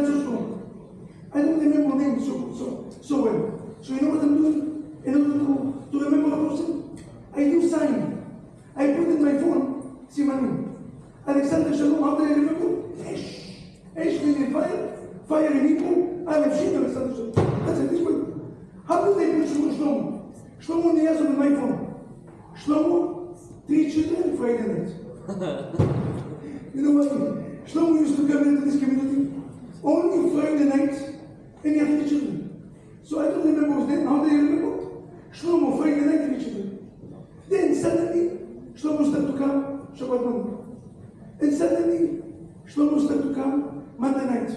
not so strong. I don't remember names so well. So you know what I'm doing? In order to remember a person, I do sign. I put in my phone, Sium. Alexander Shalom, how do I remember? Esh. Esh meaning fire. Fire in Hebrew. I have seen Alexander Shalom. That's it, this way. How do they put Shlomo? Shlomo Niazov in my phone. Shlomo, 3 children, Friday night. You know what? Shlomo used to come into this community only Friday night, and he had 3 children. So I don't remember his name. How do you remember? Shlomo, Friday night, 3 children. Then suddenly, Shlomo started to come Shabbat morning. And suddenly, Shlomo started to come Monday night.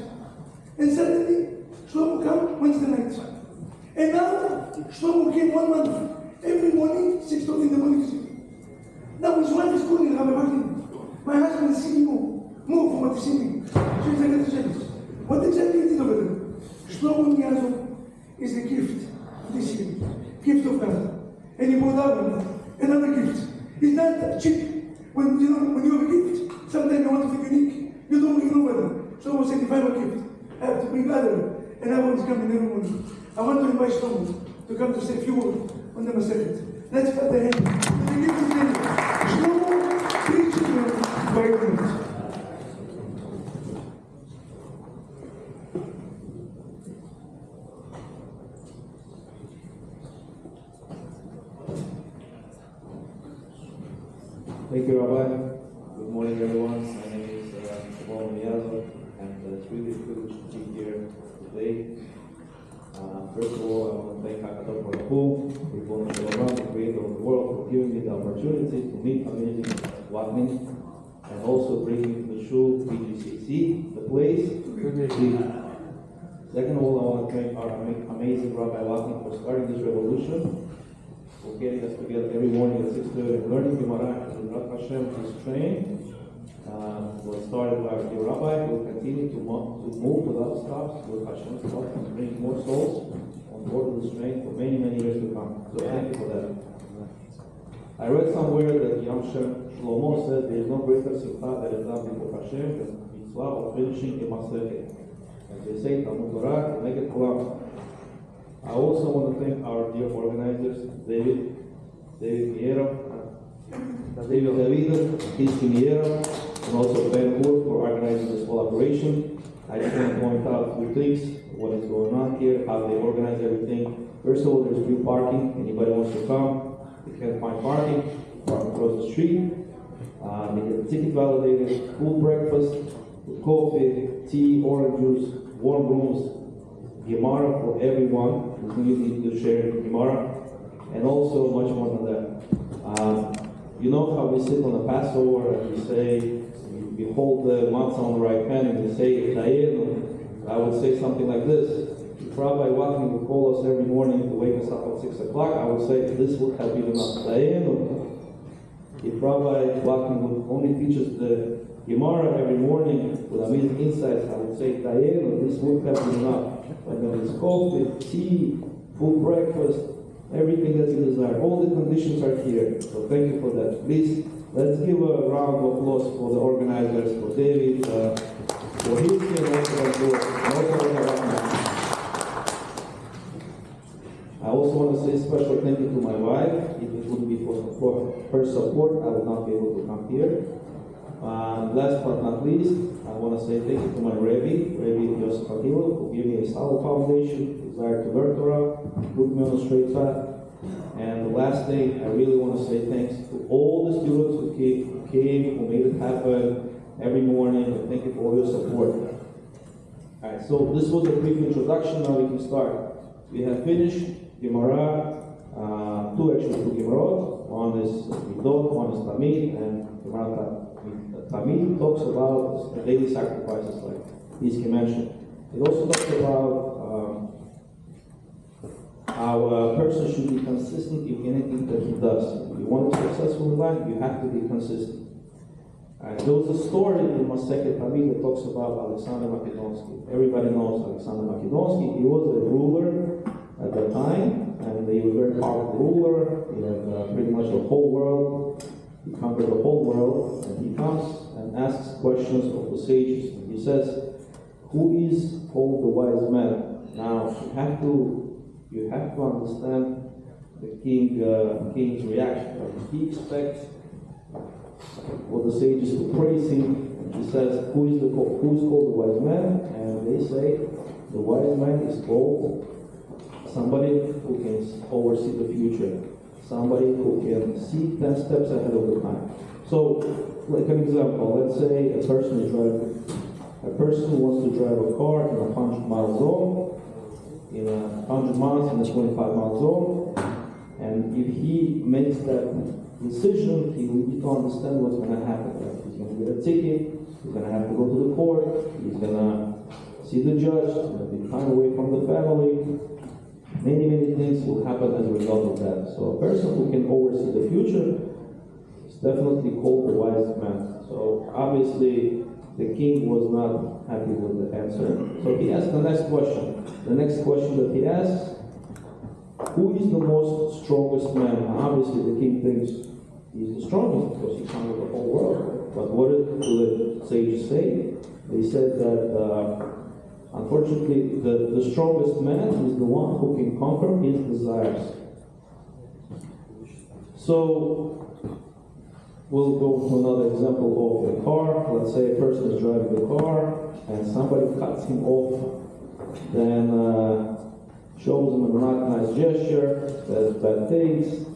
And suddenly, Shlomo came Wednesday night. And now, Shlomo came 1 month. Every morning, 6:30 in the morning. Now his wife is calling Rabbi Vaknin. My husband is seeing more from what he's seeing. She's like, what exactly is it over there? Shlomo Niazov is a gift this year. Gift of God. And he brought out another gift. It's not cheap. When you have a gift, sometimes you want to be unique. You don't know whether. Shlomo said, if I have a gift, I have to bring other. And everyone's coming every morning. I want to invite Shlomo to come to say a few words on the mesechta. Let's cut the hand. The gift is there. Shlomo, 3 children, 5 minutes. Thank you, Rabbi. Good morning, everyone. My name is Rabbi Vaknin, and it's really a privilege to be here today. First of all, I want to thank HaKadosh Baruch Hu, the creator of the world, for giving me the opportunity to meet amazing Vaknin, and also bringing to the shul BJCC, the place to be. Second of all, I want to thank our amazing Rabbi Vaknin for starting this revolution, for getting us together every morning at 6:30 and learning Gemara and Rat Hashem is trained. Was started by the Rabbi. We'll continue to move without stops with Hashem's help and bring more souls on board of this train for many, many years to come. So thank you for that. I read somewhere that Yam Shlomo said there is no greater simcha that is done before Hashem than mitzvah of finishing a mesechta. As they say, Talmud Torah, make it Kulam. I also want to thank our dear organizers, David Miera, and also Ben Wood for organizing this whole operation. I just want to point out 2 things, what is going on here, how they organize everything. First of all, there's free parking. Anybody wants to come, they can't find parking, park across the street. They get the ticket validated, full breakfast with coffee, tea, orange juice, warm rooms, Gemara for everyone who need to share Gemara, and also much more than that. You know how we sit on the Passover and we say, we hold the matzah on the right hand and we say, Dayenu. I would say something like this. If Rabbi Vaknin would call us every morning to wake us up at 6 o'clock, I would say, this would have been enough. Dayenu. If Rabbi Vaknin would only teach us the Gemara every morning with amazing insights, I would say, Dayenu, this would have been enough. But there is coffee, tea, full breakfast, everything that you desire. All the conditions are here. So thank you for that. Please, let's give a round of applause for the organizers, for David, for his team, and also I also want to say a special thank you to my wife. If it wouldn't be for her support, I would not be able to come here. Last but not least, I want to say thank you to my Rabbi Yosef Akilo, who gave me a solid foundation, desire to learn Torah, put me on a straight path. And the last thing, I really want to say thanks to all the students who came, who made it happen every morning, and thank you for all your support. Alright, so this was a brief introduction, now we can start. We have finished Gemara, two Gemarot. One is Midot, one is Tamid, and Gemara Tamid talks about the daily sacrifices, like Iski mentioned. It also talks about how a person should be consistent in anything that he does. If you want to be successful in life, you have to be consistent. There was a story in mesechta Tamid that talks about Alexander Makedonsky. Everybody knows Alexander Makedonsky. He was a ruler at the time, and he was a very powerful ruler. He had pretty much the whole world. He conquered the whole world, and he comes and asks questions of the sages. And he says, who is called the wise man? Now, you have to understand the king's reaction. He expects for the sages to praise him. He says, who is called the wise man? And they say, the wise man is called somebody who can oversee the future, somebody who can see 10 steps ahead of the time. So, like an example, let's say a person wants to drive a car in a 100-mile zone, in a 100 miles in a 25-mile zone, and if he makes that decision, he will need to understand what's going to happen. Like he's going to get a ticket, he's going to have to go to the court, he's going to see the judge, he's going to be time away from the family. Many, many things will happen as a result of that. So a person who can oversee the future is definitely called the wise man. So obviously the king was not happy with the answer. So he asked the next question. The next question that he asked, who is the most strongest man? Now, obviously the king thinks he's the strongest because he conquered the whole world. But what did the sages say? They said that unfortunately, the strongest man is the one who can conquer his desires. So, we'll go to another example of a car. Let's say a person is driving the car and somebody cuts him off, then shows him a not nice gesture, says bad things,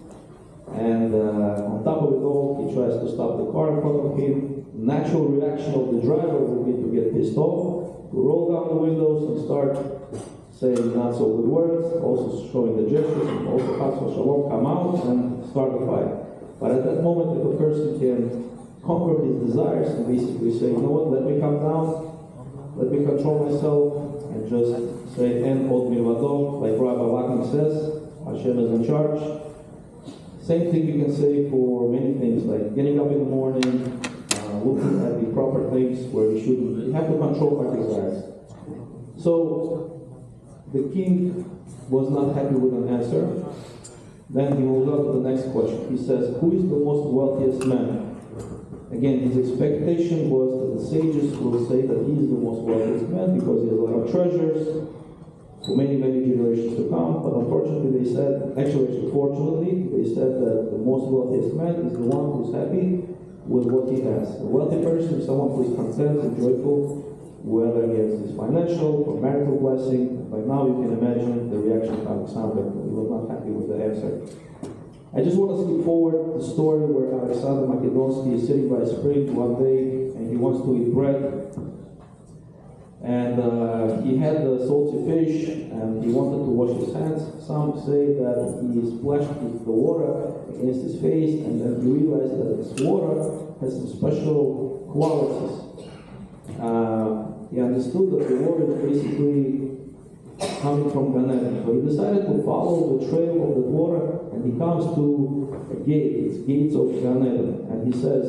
and on top of it all, he tries to stop the car in front of him. Natural reaction of the driver would be to get pissed off, to roll down the windows and start saying not so good words, also showing the gestures, and also Shalom, come out and start a fight. But at that moment, if a person can conquer his desires and basically say, you know what, let me calm down, let me control myself, and just say, en od milvado, like Rabbi Vaknin says, Hashem is in charge. Same thing you can say for many things, like getting up in the morning, looking at the proper things where we shouldn't. We have to control our desires. So the king was not happy with an answer. Then he moves on to the next question. He says, who is the most wealthiest man? Again, his expectation was that the sages will say that he is the most wealthiest man because he has a lot of treasures for many, many generations to come. But unfortunately, they said, fortunately, they said that the most wealthiest man is the one who's happy with what he has. A wealthy person is someone who is content and joyful, whether he has his financial or marital blessing. By now you can imagine the reaction of Alexander. He was not happy with the answer. I just want to skip forward the story where Alexander Makedonsky is sitting by a spring one day and he wants to eat bread. And he had the salty fish and he wanted to wash his hands. Some say that he splashed the water against his face and then he realized that this water has some special qualities. He understood that the water is basically coming from Gan Eden. So he decided to follow the trail of the water and he comes to a gate, it's gates of Gan Eden. And he says,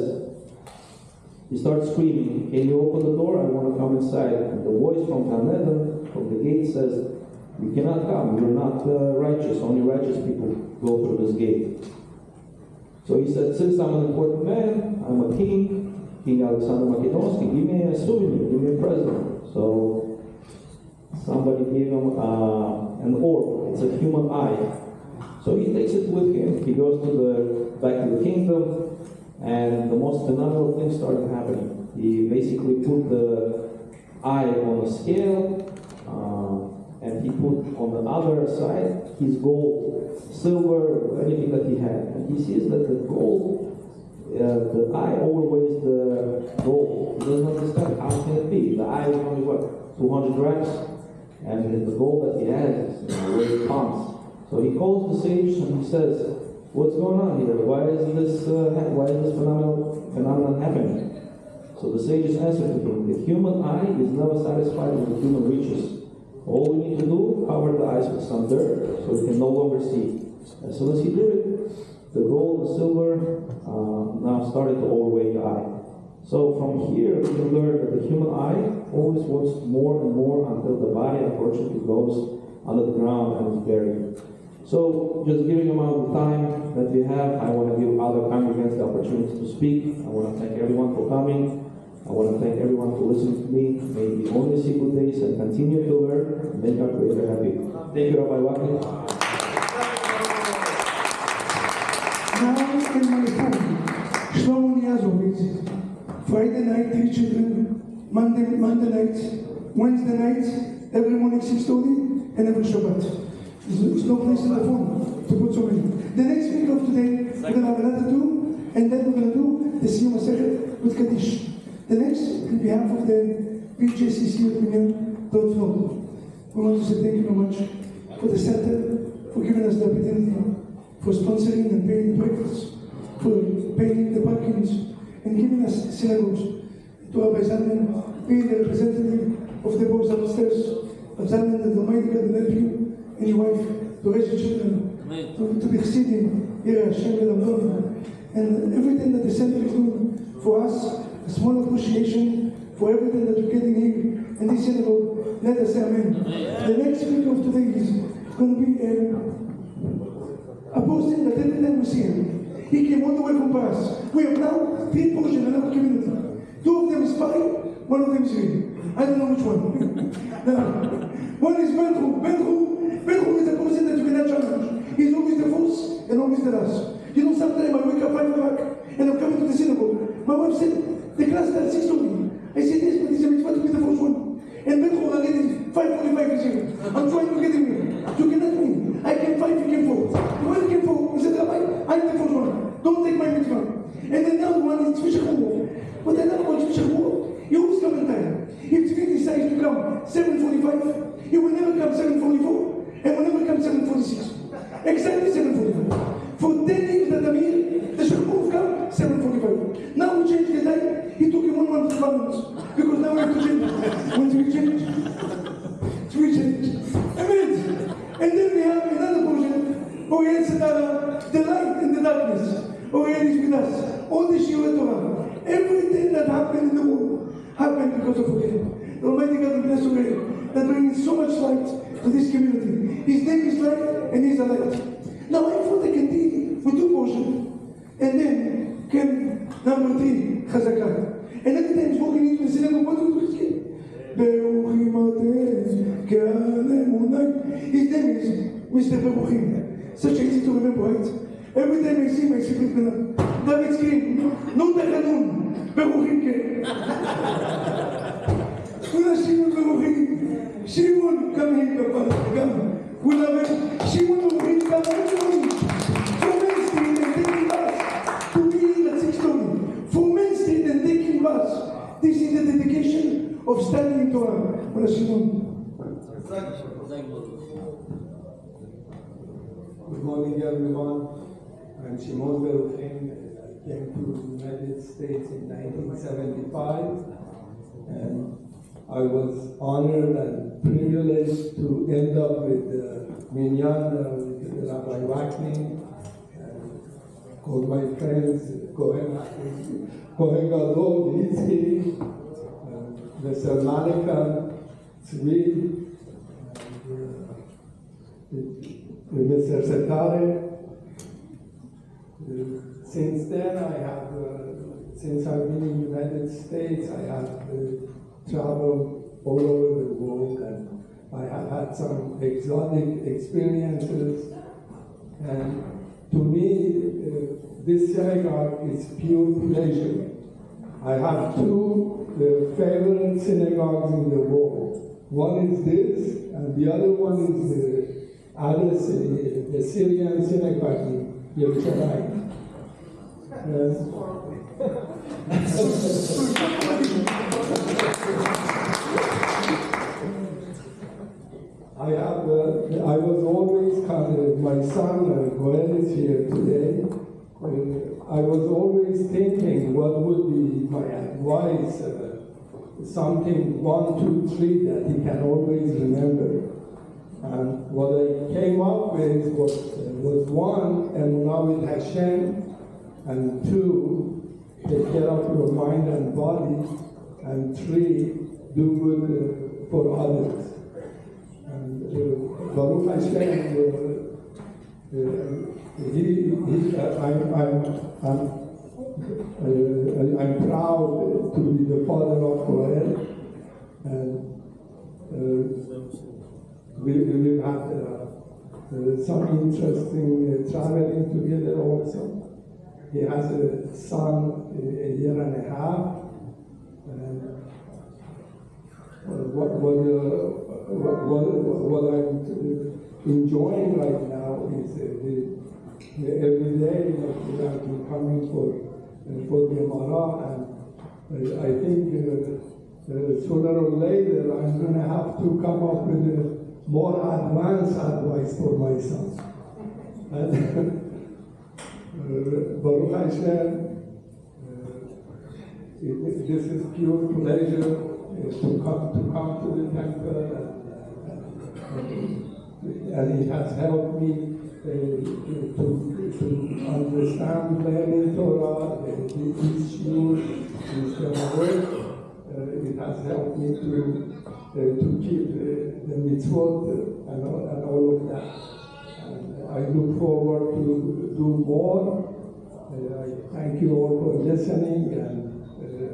he starts screaming, can you open the door? I want to come inside. And the voice from Gan Eden, from the gate says, you cannot come, you're not righteous, only righteous people go through this gate. So he said, since I'm an important man, I'm a king, King Alexander Makedonsky, give me a souvenir, give me a present. So somebody gave him an orb, it's a human eye. So he takes it with him, he goes back to the kingdom, and the most phenomenal thing started happening. He basically put the eye on a scale, and he put on the other side his gold, silver, anything that he had. And he sees that the gold, the eye overweighs the gold. He doesn't understand how can it be. The eye is only what, 200 grams? And the gold that he has weighs tons. So he calls the sage and he says, what's going on here? Why is this phenomenon happening? So the sages answered to him, the human eye is never satisfied with the human riches. All we need to do, cover the eyes with some dirt so he can no longer see. As soon as he did it, the gold, the silver, now started to overweigh the eye. So from here, we can learn that the human eye always wants more and more until the body, unfortunately, goes under the ground and is buried. So, just giving amount of time that we have, I want to give other congregants the opportunity to speak. I want to thank everyone for coming. I want to thank everyone for listening to me. May it be only simple days and continue to learn and make our Creator happy. Thank you, Rabbi Vaknin. Now in my phone, Shlomo Niazovitz, Friday night, 3 children, Monday night, Wednesday night, every morning 6:30, and every Shabbat. There's no place in the phone to put so many. The next week of today, we're going to have another 2, and then we're going to do the Sium with Kaddish. The next, on behalf of the BJCC opinion, don't know. We want to say thank you very much for the center, for giving us the opportunity, for sponsoring and paying breakfast, for paying the parkings, and giving us synagogues. To Rabbi Zalman, being the representative of the boys upstairs, Rabbi Zalman, the Almighty God will help you and your wife to raise your children, to be Chassidim, here Hashem Elamdon, and everything that the center is doing for us, a small appreciation for everything that you're getting here in this synagogue. Let us say amen. The next speaker of today is going to be a person that every time we see him, he came all the way from Paris. We have now 3 portions in our community. 2 of them is Pai, 1 of them is real. I don't know which one. Now, one is Benru. Benru is a person that you cannot challenge. He's always the first and always the last. You know, sometimes I wake up 5 o'clock and I'm coming to the synagogue. My wife said, the class starts 6:30. I said, yes, but it's a mitzvah to be the first one. And Benru already 5:45 is here. I'm trying to get him here. You cannot win. I came 5, he came 4. When he came 4, he said, Rabbi, I'm the first one. Don't take my mitzvah. And then the other one is Tzvi. But I never watch Tzvi. He always come in time. If Tzvi decides to come 7:45, he will never come 7:44, and will never come 7:46. Exactly 7:45. For 10 years that I'm here, the Shachmur come 7:45. Now we change the time. He took him 1 month to 1 month. Because now we have to change it. When we change, we change. Amen. And then we have another portion, Oriel Sedara, the light in the darkness. Oriel is with us. All the Shiur Torah. Everything that happened in the world happened because of Oriel. The Almighty God will bless Oriel. That brings so much light to this community. His name is light and he's a light. Now I thought I can deal with 2 portions. And then came number 3, Chazakah. And every time he's walking into the synagogue, what do we do? His name is Mr. Beruchim. Such easy to remember, right? Every time I see him, I see him. David scream, no Tachanun, Beruchim ke. Kula Shimon Beruchim. Shimon, come here, come. Kula Shimon Beruchim, come everyone. For Main Street and taking bus to be here at 6:30. For Main Street and taking bus. This is the dedication of standing in Torah. Kula Shimon. Good morning, everyone. I'm Shimon Beruchim. I came to the United States in 1975, and I was honored and privileged to end up with Minyan, with Rabbi Vaknin, and all my friends, Kohen Gadol, Yitzki, Mr. Malika, Tzvi, Mr. Setare. Since then, since I've been in the United States, I have traveled all over the world, and I have had some exotic experiences. And to me, this synagogue is pure pleasure. I have 2 favorite synagogues in the world. One is this, and the other one is the Syrian synagogue in Yerushalayim. I was always my son Goel is here today. I was always thinking what would be my advice, something 1, 2, 3 that he can always remember. And what I came up with was 1, emunah with Hashem, and 2, take care of your mind and body, and 3, do good for others. And Baruch Hashem, I'm proud to be the father of Goel, and we've had some interesting traveling together also. He has a son, a year and a half, and what I'm enjoying right now is every day I'm coming for Gemara, and I think sooner or later I'm going to have to come up with a more advanced advice for my son. And Baruch Hashem, this is pure pleasure to come to the temple, and it has helped me to understand learning Torah, this shiur is going to work. It has helped me to keep the mitzvot and all of that. And I look forward to do more. I thank you all for listening, and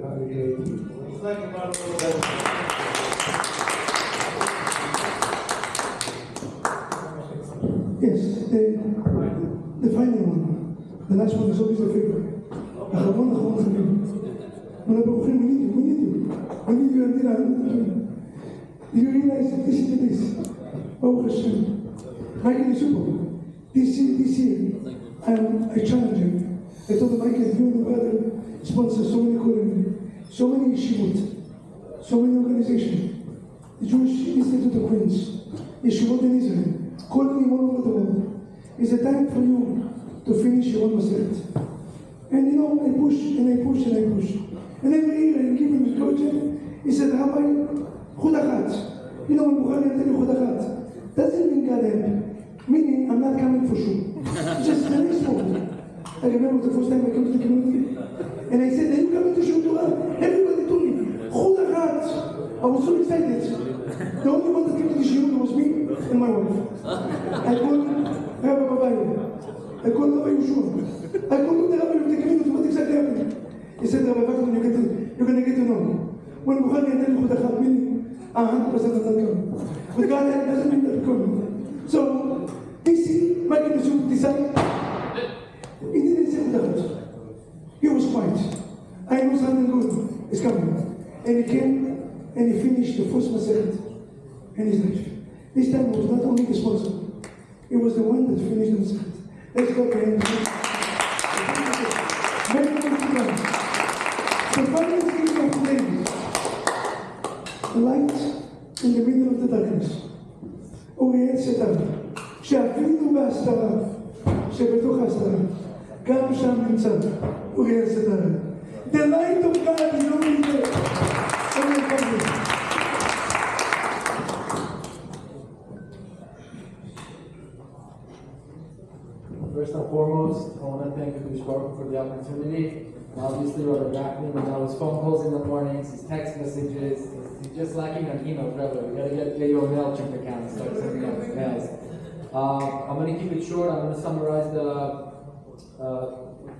have a great week. Yes, the final one. The last one is always the favorite. We need you until do you realize that this is this? Oh Hashem. Michael is super. This year, I challenge him. I told him, Michael, you and the brother sponsor so many Korean, so many yeshivot, so many organizations. The Jewish Institute of Queens, yeshivot in Israel, calling him all over the world. It's a time for you to finish your own mesechta. And you know, I push and I push and I push. And every year I give him encouragement. He said, Rabbi, chudachat. You know, when Bukhari tell you chudachat, doesn't mean God help. Meaning, I'm not coming for sure. Just the next moment. I remember the first time I came to the community, and I said, are you coming to Shul Torah? Everybody told me, chudachat. I was so excited. The only one that came to the Shiur was me and my wife. I called Rabbi Babai. I called Rabbi Yeshua. I called the Rabbi of the community. What exactly happened? He said, Rabbi Vaknin, you're going to get to know me. When Bukhari and Telly Chudachat, meaning 100% of them come. But God doesn't mean that coming. So, DC, Michael Yeshua decided, he didn't say Chudachat. He was quiet. I know something good is coming. And he came and he finished the first mesechta in his life. This time it was not only the sponsor, it was the one that finished the mesechta. Let's go for him. Very good to come. The final thing of today is the light in the middle of the darkness. אוריאל סתר, שאפילו בהסתרה, שבתוך ההסתרה, גם שם נמצא אוריאל סתר. The light of God is only there. First and foremost, I want to thank Rabbi Baruch for the opportunity. And obviously, Rabbi Vaknin, with all his phone calls in the mornings, his text messages, he's just lacking an email forever. We got to get you a MailChimp account and start sending out mails. I'm going to keep it short. I'm going to summarize the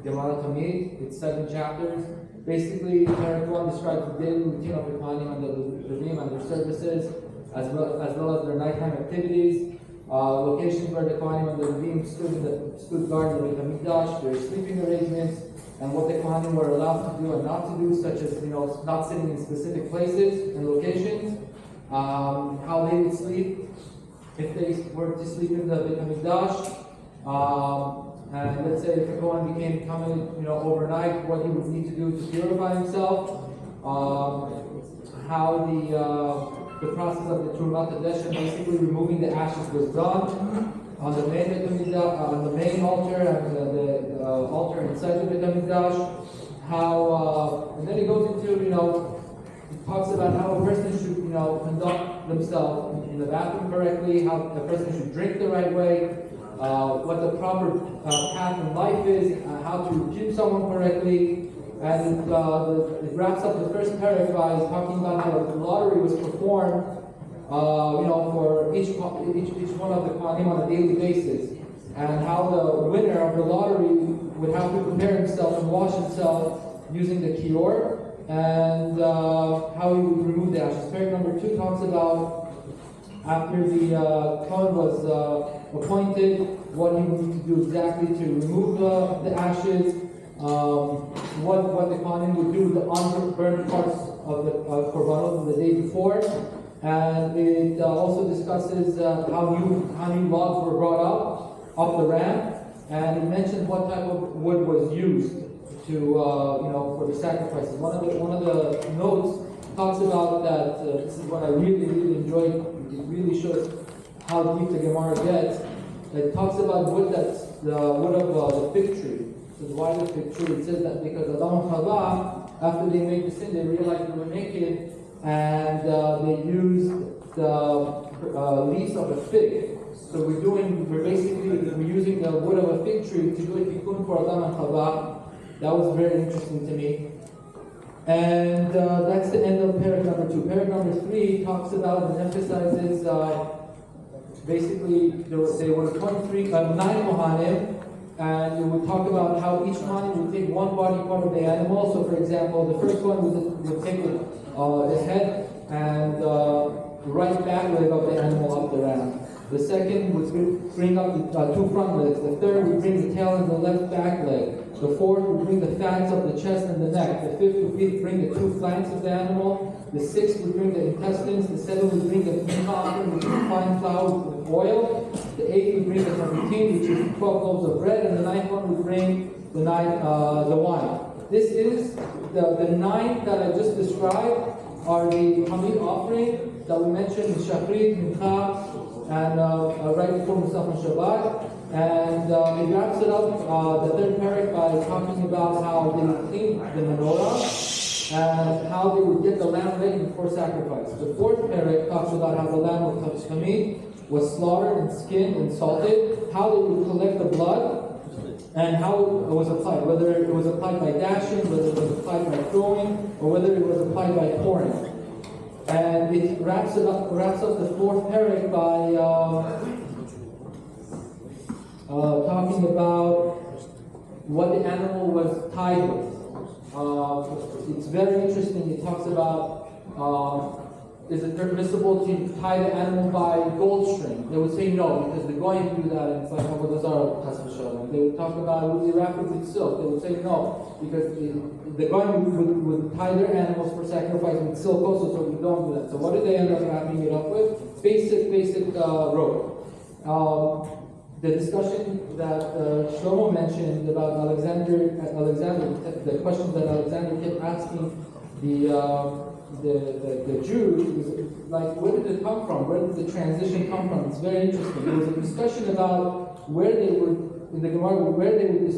Gemara Tamid. It's 7 chapters. Basically, Paragraph 1 describes the daily routine of the Kohanim and the Levim and their services, as well as their nighttime activities. Locations where the Kohanim and the Levim stood guard in the Beit HaMikdash, their sleeping arrangements, and what the Kohanim were allowed to do and not to do, such as not sitting in specific places and locations, how they would sleep if they were to sleep in the Beit HaMikdash, and let's say if a Kohen became coming overnight, what he would need to do to purify himself, how the process of the Trumat HaDeshen, basically removing the ashes, was done on the main Beit HaMikdash, on the main altar and the altar inside the Beit HaMikdash. How and then he goes into he talks about how a person should conduct themselves in the bathroom correctly, how a person should drink the right way, what the proper path in life is, how to keep someone correctly. And it wraps up the first paragraph by talking about how the lottery was performed, for each one of the Kohanim on a daily basis, and how the winner of the lottery would have to prepare himself and wash himself using the kior, and how he would remove the ashes. Parak number 2 talks about after the Kohen was appointed, what he would need to do exactly to remove the ashes, what the Kohen would do with the unburned parts of the korbanot the day before, and it also discusses how new logs were brought up the ramp, and it mentions what type of wood was used to for the sacrifices. One of the notes talks about that. This is what I really enjoyed. It really shows how deep the Gemara gets. It talks about wood that's the wood of the fig tree. So why the fig tree? It says that because Adam and Chava, after they made the sin, they realized they were naked, and they used the leaves of a fig. So we're using the wood of a fig tree to do a tikkun for Adam and Chava. That was very interesting to me. And that's the end of parak number 2. Parak number 3 talks about and emphasizes basically they were 9 Kohanim, and it would talk about how each Kohanim would take one body part of the animal. So for example, the first one would take the head and right back leg of the animal up the ramp. The second would bring up the 2 front legs. The third would bring the tail and the left back leg. The fourth would bring the fats of the chest and the neck. The fifth would bring the 2 flanks of the animal. The sixth would bring the intestines. The seventh would bring the offering, which is fine flour with oil. The eighth would bring the chavitin, which is 12 loaves of bread. And the ninth one would bring the wine. This is the 9 that I just described are the Hamid offering that we mentioned in Shachrit, Mincha, and right before Musaf and Shabbat. And it wraps it up, the third parak, by talking about how they would clean the menorah and how they would get the lamb ready before sacrifice. The fourth parak talks about how the lamb was slaughtered and skinned and salted, how they would collect the blood, and how it was applied, whether it was applied by dashing, whether it was applied by throwing, or whether it was applied by pouring. And it wraps up the fourth parak by talking about what the animal was tied with. It's very interesting. It talks about is it permissible to tie the animal by gold string? They would say no, because they're going to do that, and it's like They would talk about would they wrap it with silk? They would say no, because the Goyim would tie their animals for sacrifice with silk also, so we don't do that. So what did they end up wrapping it up with? Basic rope. The discussion that Shlomo mentioned about Alexander, the questions that Alexander kept asking the Jews is like, where did it come from? Where did the transition come from? It's very interesting. There was a discussion about where they would, in the Gemara, where they would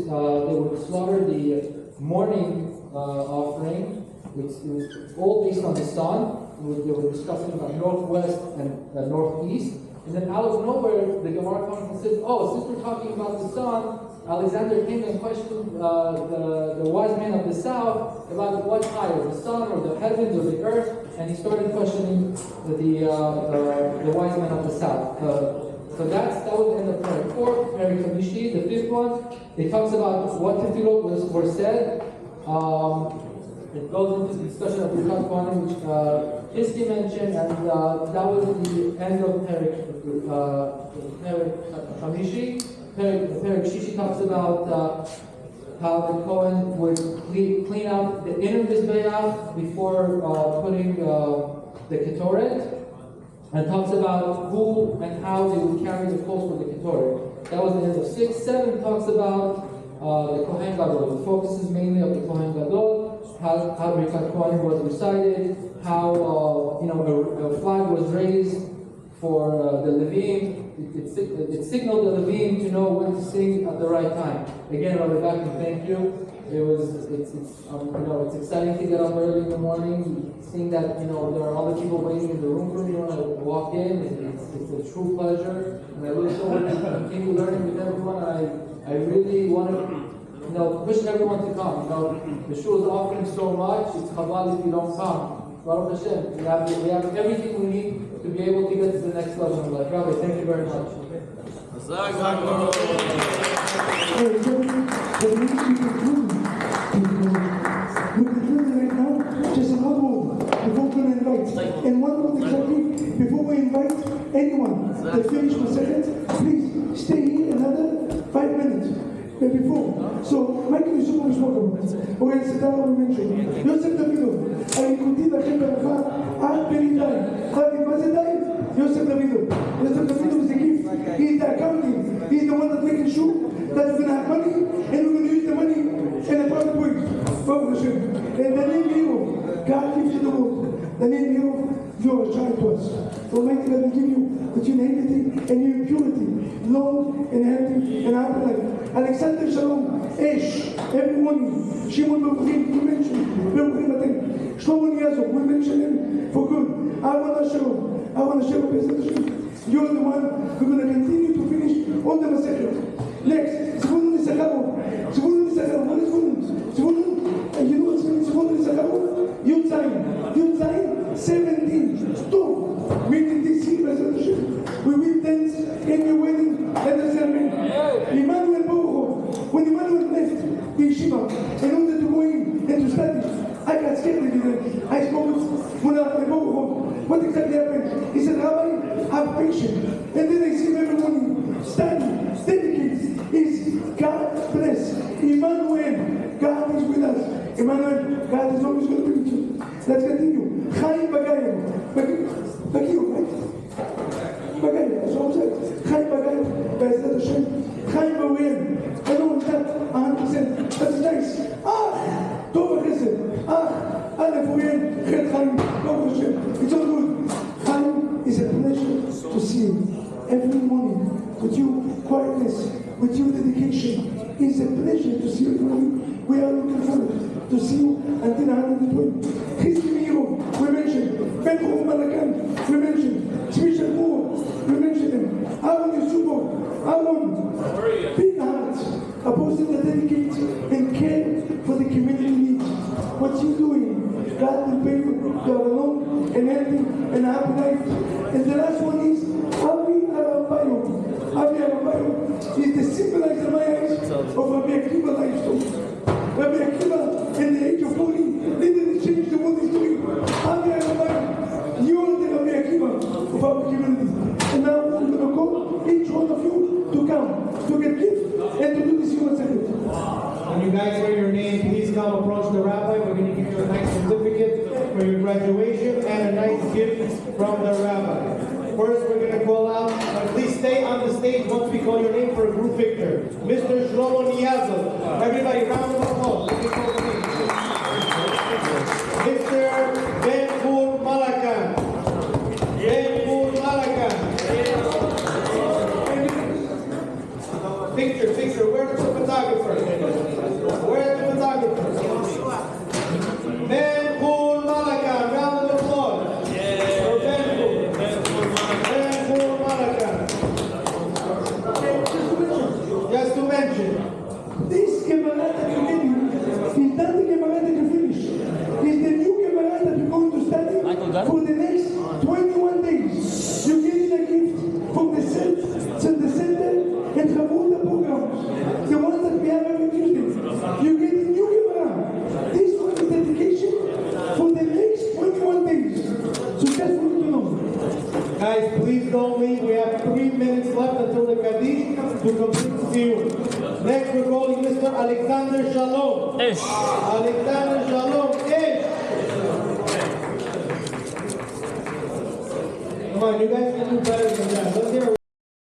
slaughter the morning offering, which was all based on the sun. They were discussing about northwest and northeast. And then out of nowhere, the Gemara comes and says, oh, since we're talking about the sun, Alexander came and questioned the wise men of the south about what's higher, the sun or the heavens or the earth, and he started questioning the wise men of the south. So that was the end of Parak 4. Parak Khamishi, the 5th one, it talks about what tefillot were said. It goes into the discussion of Birkat Kohanim, which Hiski mentioned, and that was the end of Parak Khamishi. Parak Shishi talks about how the Kohen would clean out the inner Mizbeach before putting the Ketoret, and talks about who and how they would carry the coals for the Ketoret. That was the end of 6. 7 talks about the Kohen Gadol. It focuses mainly on the Kohen Gadol, how Birkat Kohanim was recited, how a flag was raised for the Levim. It signaled the Levim to know when to sing at the right time. Again, Rabbi Vaknin, thank you. It's exciting to get up early in the morning, seeing that there are other people waiting in the room for me when I walk in. It's a true pleasure, and I look forward to continue learning with everyone. I really want to push everyone to come. The shul is offering so much. It's chabad if you don't come. Baruch Hashem, we have everything we need to be able to get to the next level in life. Rabbi, thank you very much. But we need to be concluding. We're concluding right now. Just another one before we're going to invite. And one more exactly before we invite anyone that finished mesechta, please stay here another 5 minutes. Before. So, Michael is super responsible. Okay, c'est là où on mentionne. Yosef Davido, a écouté la chaîne de la femme, à Péridai. Rabbi Vaknin, Yosef Davido. Yosef Davido is the gift. He's the accounting. He's the one that's making sure that we're going to have money and we're going to use the money in a private way. Baruch Hashem. And the name Hero, God gives you the world. The name Hero, you are a child to us. Almighty God will give you between enmity and your impurity, long and healthy and happy life. Alexander Shalom, Esh, every morning, Shimon Baruchim, we mention, Baruchim Atem, Shlomo Niazov, we mention him for good. Aaron Hashem, you're the one who's going to continue to finish all the mesechta. Next, Zvulun Issacharov. Zvulun Issacharov, what is Zvulun? Zvulun, and you know what's Zvulun Issacharov? Yud Zayin, 17, stop. Meaning this year, we will dance in your wedding, let us say amen. Emmanuel Baruch, when Emmanuel left the yeshiva in order to go in and to study, I got scared a little bit. I spoke with Rabbi Baruch. What exactly happened? He said, Rabbi, have patience. And then I see him every morning, study, dedicate. Is God bless. Emmanuel, God is with us. Emmanuel, God is always going to be with you. Let's continue. Chaim Bagayim. Bagayim, right? Bagayim, that's what I'm saying. Chaim Bagayim, Be'ezrat Hashem. Chaim Bagayim. I know it's not 100%, but it's nice. Tov HaChesed. Aleph Bagayim, Chet Chaim, Baruch Hashem. It's all good. Chaim is a pleasure to see you every morning with your quietness, with your dedication. It's a pleasure to see you every morning. We are looking forward to see you until 120. History Hero, we mentioned. Ben Malakan, we mentioned. Special Moore, we mentioned him. Aaron Yusupo, Aaron, big heart, a person that dedicates and cares for the community needs. What you're doing, God will pay you to have a long and healthy and happy life. And the last one is Avi Arabayo. Avi Arabayo is the symbolizer in my eyes of Rabbi Akiva life story. Rabbi Akiva, in the age of 40, didn't change the world he's doing. Avi Arabayo, you are the Rabbi Akiva of our community. And now we're going to call each one of you to come, to get gift, and to do this human service. When you guys hear your name, please come approach the rabbi. We're going to give you a nice certificate for your graduation and a nice gift from the rabbi. First, we're going to call out, please stay on the stage once we call your name for a group picture. Mr. Shlomo Niazov. Everybody, round of applause. Mr. Ben-Hur Malakan. Ben-Hur Malakan. Picture. Where's the photographer? Where's the photographer? Ben-Hur Malakan. Round of applause. For Ben-Hur. Ben-Hur Malakan. Just to mention. This Gemara that you gave you is not the Gemara that you finish. It's the new Gemara that you're going to study for the next 21 days. You get a gift from the center and Chavruta programs, the ones that we have every Tuesday. You get a new Gemara. This one is dedication for the next 21 days. So just for you to know. Guys, please don't leave. We have 3 minutes left until the Kaddish to complete Sium. Next, we're calling Mr. Alexander Shalom. Alexander Shalom. Come on, you guys can do better.